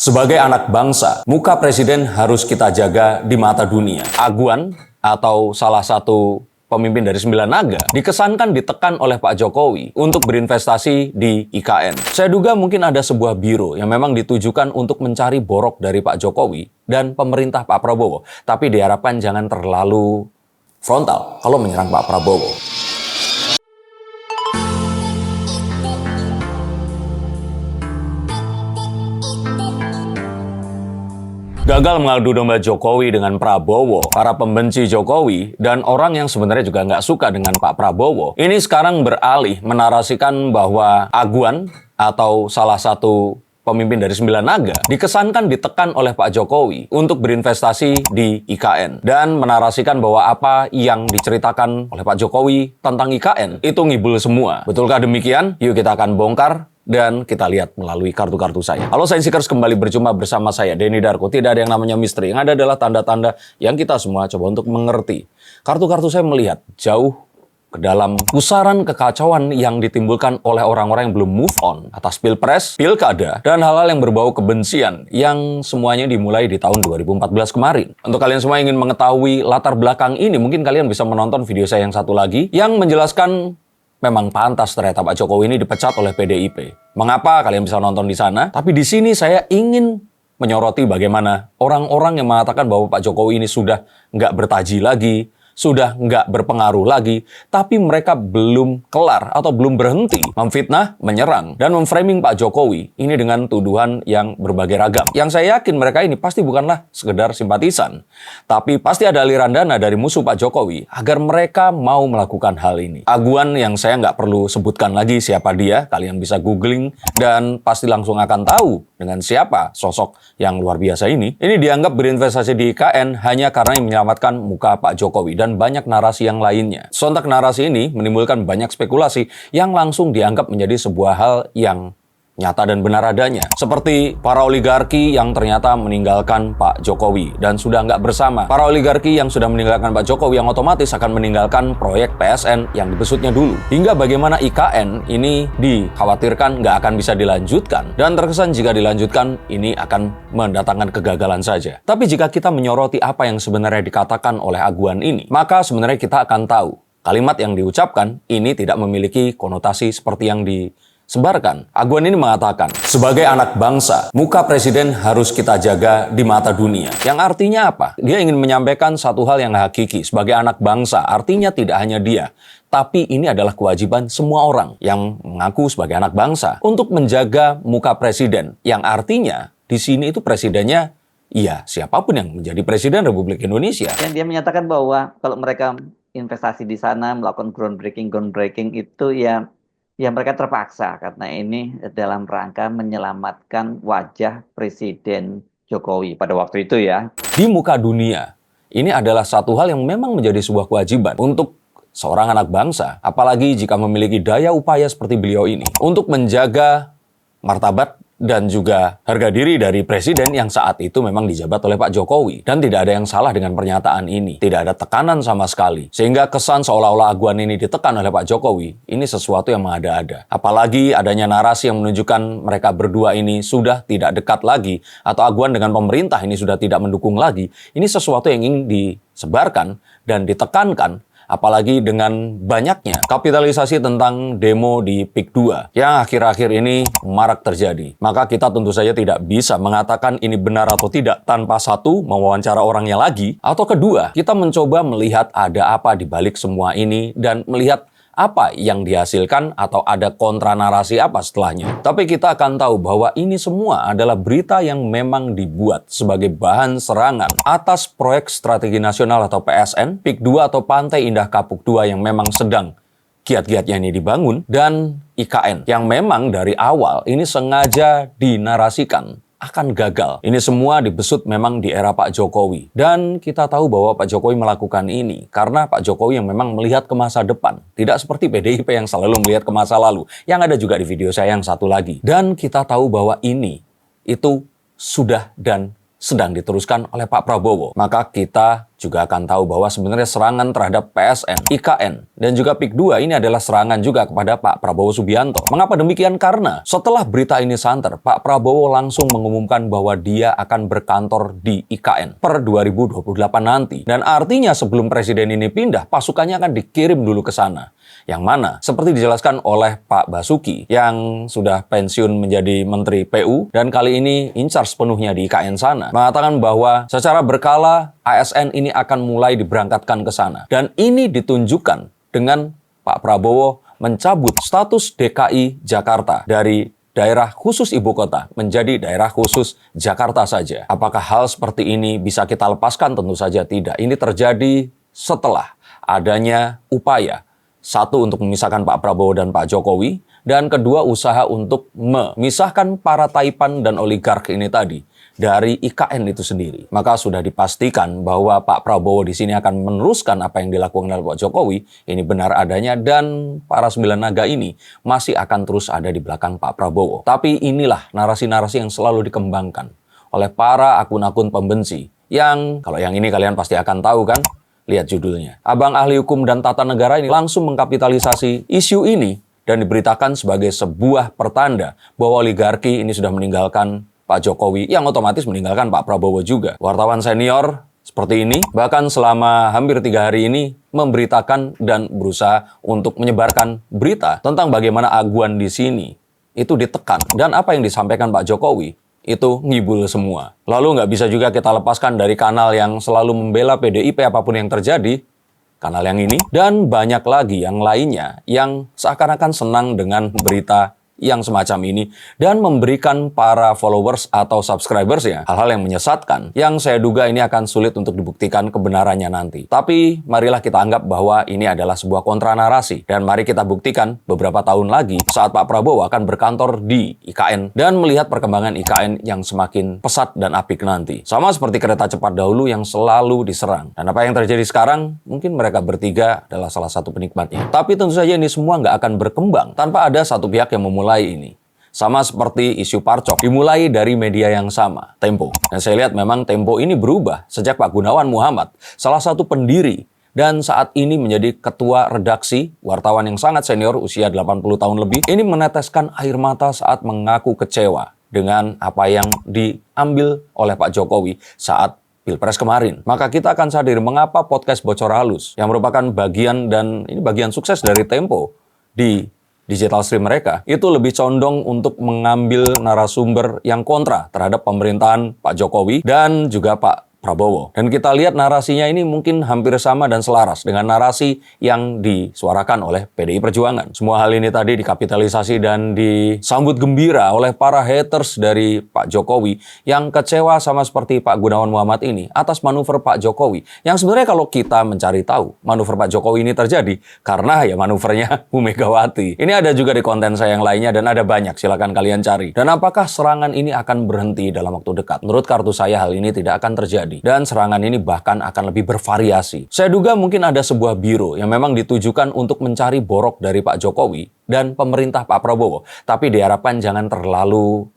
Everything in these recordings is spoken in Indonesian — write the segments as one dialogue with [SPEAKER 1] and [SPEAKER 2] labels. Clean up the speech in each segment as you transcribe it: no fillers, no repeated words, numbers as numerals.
[SPEAKER 1] Sebagai anak bangsa, muka presiden harus kita jaga di mata dunia. Aguan atau salah satu pemimpin dari 9 naga dikesankan ditekan oleh Pak Jokowi untuk berinvestasi di IKN. Saya duga mungkin ada sebuah biro yang memang ditujukan untuk mencari borok dari Pak Jokowi dan pemerintah Pak Prabowo. Tapi diharapkan jangan terlalu frontal kalau menyerang Pak Prabowo. Gagal mengadu domba Jokowi dengan Prabowo, para pembenci Jokowi, dan orang yang sebenarnya juga nggak suka dengan Pak Prabowo, ini sekarang beralih menarasikan bahwa Aguan atau salah satu pemimpin dari 9 naga dikesankan ditekan oleh Pak Jokowi untuk berinvestasi di IKN dan menarasikan bahwa apa yang diceritakan oleh Pak Jokowi tentang IKN itu ngibul semua. Betulkah demikian? Yuk kita akan bongkar dan kita lihat melalui kartu-kartu saya. Halo Sainsikers, kembali berjumpa bersama saya Denny Darko. Tidak ada yang namanya misteri, yang ada adalah tanda-tanda yang kita semua coba untuk mengerti. Kartu-kartu saya melihat jauh ke dalam pusaran kekacauan yang ditimbulkan oleh orang-orang yang belum move on atas pilpres, pilkada, dan hal-hal yang berbau kebencian yang semuanya dimulai di tahun 2014 kemarin. Untuk kalian semua yang ingin mengetahui latar belakang ini, mungkin kalian bisa menonton video saya yang satu lagi yang menjelaskan memang pantas ternyata Pak Jokowi ini dipecat oleh PDIP. Mengapa? Kalian bisa nonton di sana. Tapi di sini saya ingin menyoroti bagaimana orang-orang yang mengatakan bahwa Pak Jokowi ini sudah nggak bertaji lagi, sudah nggak berpengaruh lagi, tapi mereka belum kelar atau belum berhenti memfitnah, menyerang, dan memframing Pak Jokowi ini dengan tuduhan yang berbagai ragam. Yang saya yakin mereka ini pasti bukanlah sekedar simpatisan, tapi pasti ada aliran dana dari musuh Pak Jokowi agar mereka mau melakukan hal ini. Aguan yang saya nggak perlu sebutkan lagi siapa dia, kalian bisa googling dan pasti langsung akan tahu dengan siapa sosok yang luar biasa ini. Ini dianggap berinvestasi di IKN hanya karena menyelamatkan muka Pak Jokowi dan banyak narasi yang lainnya. Sontak narasi ini menimbulkan banyak spekulasi yang langsung dianggap menjadi sebuah hal yang nyata dan benar adanya. Seperti para oligarki yang ternyata meninggalkan Pak Jokowi dan sudah nggak bersama. Para oligarki yang sudah meninggalkan Pak Jokowi yang otomatis akan meninggalkan proyek PSN yang dibesutnya dulu. Hingga bagaimana IKN ini dikhawatirkan nggak akan bisa dilanjutkan. Dan terkesan jika dilanjutkan ini akan mendatangkan kegagalan saja. Tapi jika kita menyoroti apa yang sebenarnya dikatakan oleh Aguan ini, maka sebenarnya kita akan tahu kalimat yang diucapkan ini tidak memiliki konotasi seperti yang disebarkan. Aguan ini mengatakan, sebagai anak bangsa, muka presiden harus kita jaga di mata dunia. Yang artinya apa? Dia ingin menyampaikan satu hal yang hakiki. Sebagai anak bangsa, artinya tidak hanya dia, tapi ini adalah kewajiban semua orang yang mengaku sebagai anak bangsa untuk menjaga muka presiden. Yang artinya, di sini itu presidennya, iya, siapapun yang menjadi presiden Republik Indonesia.
[SPEAKER 2] Dan dia menyatakan bahwa kalau mereka investasi di sana, melakukan groundbreaking itu ya mereka terpaksa karena ini dalam rangka menyelamatkan wajah Presiden Jokowi pada waktu itu ya.
[SPEAKER 1] Di muka dunia, ini adalah satu hal yang memang menjadi sebuah kewajiban untuk seorang anak bangsa, apalagi jika memiliki daya upaya seperti beliau ini, untuk menjaga martabat dan juga harga diri dari presiden yang saat itu memang dijabat oleh Pak Jokowi. Dan tidak ada yang salah dengan pernyataan ini. Tidak ada tekanan sama sekali. Sehingga kesan seolah-olah Aguan ini ditekan oleh Pak Jokowi, ini sesuatu yang mengada-ada. Apalagi adanya narasi yang menunjukkan mereka berdua ini sudah tidak dekat lagi, atau Aguan dengan pemerintah ini sudah tidak mendukung lagi. Ini sesuatu yang ingin disebarkan dan ditekankan. Apalagi dengan banyaknya kapitalisasi tentang demo di PIK 2 yang akhir-akhir ini marak terjadi. Maka kita tentu saja tidak bisa mengatakan ini benar atau tidak tanpa satu, mewawancara orangnya lagi, atau kedua, kita mencoba melihat ada apa di balik semua ini dan melihat apa yang dihasilkan atau ada kontra narasi apa setelahnya. Tapi kita akan tahu bahwa ini semua adalah berita yang memang dibuat sebagai bahan serangan atas proyek strategi nasional atau PSN, PIK 2 atau Pantai Indah Kapuk 2 yang memang sedang giat-giatnya ini dibangun, dan IKN yang memang dari awal ini sengaja dinarasikan akan gagal. Ini semua dibesut memang di era Pak Jokowi. Dan kita tahu bahwa Pak Jokowi melakukan ini karena Pak Jokowi yang memang melihat ke masa depan. Tidak seperti PDIP yang selalu melihat ke masa lalu. Yang ada juga di video saya yang satu lagi. Dan kita tahu bahwa itu sudah dan sedang diteruskan oleh Pak Prabowo. Maka kita juga akan tahu bahwa sebenarnya serangan terhadap PSN, IKN, dan juga PIK2 ini adalah serangan juga kepada Pak Prabowo Subianto. Mengapa demikian? Karena setelah berita ini santer, Pak Prabowo langsung mengumumkan bahwa dia akan berkantor di IKN per 2028 nanti. Dan artinya sebelum presiden ini pindah, pasukannya akan dikirim dulu ke sana. Yang mana, seperti dijelaskan oleh Pak Basuki, yang sudah pensiun menjadi Menteri PU, dan kali ini in charge sepenuhnya di IKN sana, mengatakan bahwa secara berkala ASN ini akan mulai diberangkatkan ke sana. Dan ini ditunjukkan dengan Pak Prabowo mencabut status DKI Jakarta dari daerah khusus ibu kota menjadi daerah khusus Jakarta saja. Apakah hal seperti ini bisa kita lepaskan? Tentu saja tidak. Ini terjadi setelah adanya upaya, satu, untuk memisahkan Pak Prabowo dan Pak Jokowi, dan kedua, usaha untuk memisahkan para taipan dan oligark ini tadi dari IKN itu sendiri. Maka sudah dipastikan bahwa Pak Prabowo di sini akan meneruskan apa yang dilakukan oleh Pak Jokowi, ini benar adanya, dan para 9 naga ini masih akan terus ada di belakang Pak Prabowo. Tapi inilah narasi-narasi yang selalu dikembangkan oleh para akun-akun pembenci, yang kalau yang ini kalian pasti akan tahu kan? Lihat judulnya. Abang ahli hukum dan tata negara ini langsung mengkapitalisasi isu ini dan diberitakan sebagai sebuah pertanda bahwa oligarki ini sudah meninggalkan Pak Jokowi, yang otomatis meninggalkan Pak Prabowo juga. Wartawan senior seperti ini bahkan selama hampir 3 hari ini memberitakan dan berusaha untuk menyebarkan berita tentang bagaimana aguan di sini itu ditekan. Dan apa yang disampaikan Pak Jokowi itu ngibul semua. Lalu nggak bisa juga kita lepaskan dari kanal yang selalu membela PDIP apapun yang terjadi, kanal yang ini, dan banyak lagi yang lainnya yang seakan-akan senang dengan berita yang semacam ini dan memberikan para followers atau subscribers-nya hal-hal yang menyesatkan, yang saya duga ini akan sulit untuk dibuktikan kebenarannya nanti. Tapi marilah kita anggap bahwa ini adalah sebuah kontra narasi, dan mari kita buktikan beberapa tahun lagi saat Pak Prabowo akan berkantor di IKN dan melihat perkembangan IKN yang semakin pesat dan apik nanti. Sama seperti kereta cepat dahulu yang selalu diserang. Dan apa yang terjadi sekarang, mungkin mereka bertiga adalah salah satu penikmatnya. Tapi tentu saja ini semua nggak akan berkembang tanpa ada satu pihak yang memulai ini. Sama seperti isu Parcok, dimulai dari media yang sama, Tempo. Dan saya lihat memang Tempo ini berubah sejak Pak Gunawan Muhammad, salah satu pendiri dan saat ini menjadi ketua redaksi, wartawan yang sangat senior, usia 80 tahun lebih, ini meneteskan air mata saat mengaku kecewa dengan apa yang diambil oleh Pak Jokowi saat Pilpres kemarin. Maka kita akan sadar mengapa podcast Bocor Halus, yang merupakan bagian dan ini bagian sukses dari Tempo di digital stream mereka, itu lebih condong untuk mengambil narasumber yang kontra terhadap pemerintahan Pak Jokowi dan juga Pak Prabowo. Dan kita lihat narasinya ini mungkin hampir sama dan selaras dengan narasi yang disuarakan oleh PDI Perjuangan. Semua hal ini tadi dikapitalisasi dan disambut gembira oleh para haters dari Pak Jokowi yang kecewa sama seperti Pak Gunawan Muhammad ini atas manuver Pak Jokowi. Yang sebenarnya kalau kita mencari tahu, manuver Pak Jokowi ini terjadi karena ya manuvernya Bu Megawati. Ini ada juga di konten saya yang lainnya dan ada banyak, silakan kalian cari. Dan apakah serangan ini akan berhenti dalam waktu dekat? Menurut kartu saya hal ini tidak akan terjadi. Dan serangan ini bahkan akan lebih bervariasi. Saya duga mungkin ada sebuah biro yang memang ditujukan untuk mencari borok dari Pak Jokowi dan pemerintah Pak Prabowo. Tapi diharapkan jangan terlalu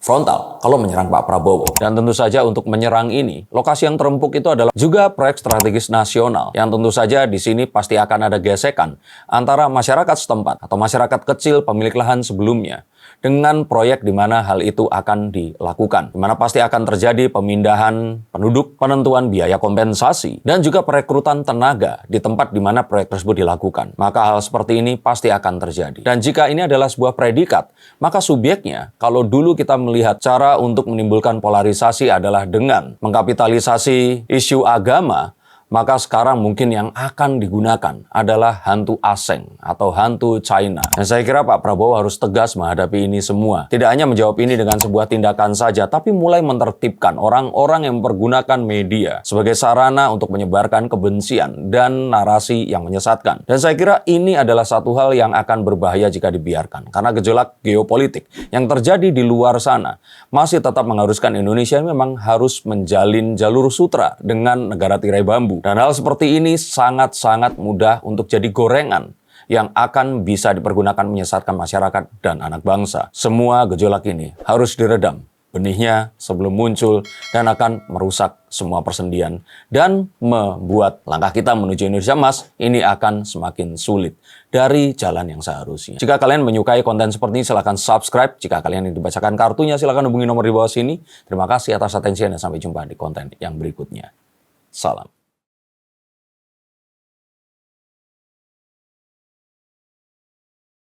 [SPEAKER 1] frontal kalau menyerang Pak Prabowo. Dan tentu saja untuk menyerang ini, lokasi yang terempuk itu adalah juga proyek strategis nasional. Yang tentu saja di sini pasti akan ada gesekan antara masyarakat setempat atau masyarakat kecil pemilik lahan sebelumnya dengan proyek di mana hal itu akan dilakukan. Di mana pasti akan terjadi pemindahan penduduk, penentuan biaya kompensasi, dan juga perekrutan tenaga di tempat di mana proyek tersebut dilakukan. Maka hal seperti ini pasti akan terjadi. Dan jika ini adalah sebuah predikat, maka subjeknya, kalau dulu kita melihat cara untuk menimbulkan polarisasi adalah dengan mengkapitalisasi isu agama, maka sekarang mungkin yang akan digunakan adalah hantu asing atau hantu China. Dan saya kira Pak Prabowo harus tegas menghadapi ini semua. Tidak hanya menjawab ini dengan sebuah tindakan saja, tapi mulai menertibkan orang-orang yang mempergunakan media sebagai sarana untuk menyebarkan kebencian dan narasi yang menyesatkan. Dan saya kira ini adalah satu hal yang akan berbahaya jika dibiarkan. Karena gejolak geopolitik yang terjadi di luar sana masih tetap mengharuskan Indonesia memang harus menjalin jalur sutra dengan negara tirai bambu. Dan hal seperti ini sangat-sangat mudah untuk jadi gorengan yang akan bisa dipergunakan menyesatkan masyarakat dan anak bangsa. Semua gejolak ini harus diredam benihnya sebelum muncul dan akan merusak semua persendian dan membuat langkah kita menuju Indonesia Emas ini akan semakin sulit dari jalan yang seharusnya. Jika kalian menyukai konten seperti ini, silahkan subscribe. Jika kalian ingin dibacakan kartunya, silahkan hubungi nomor di bawah sini. Terima kasih atas atensinya dan sampai jumpa di konten yang berikutnya. Salam.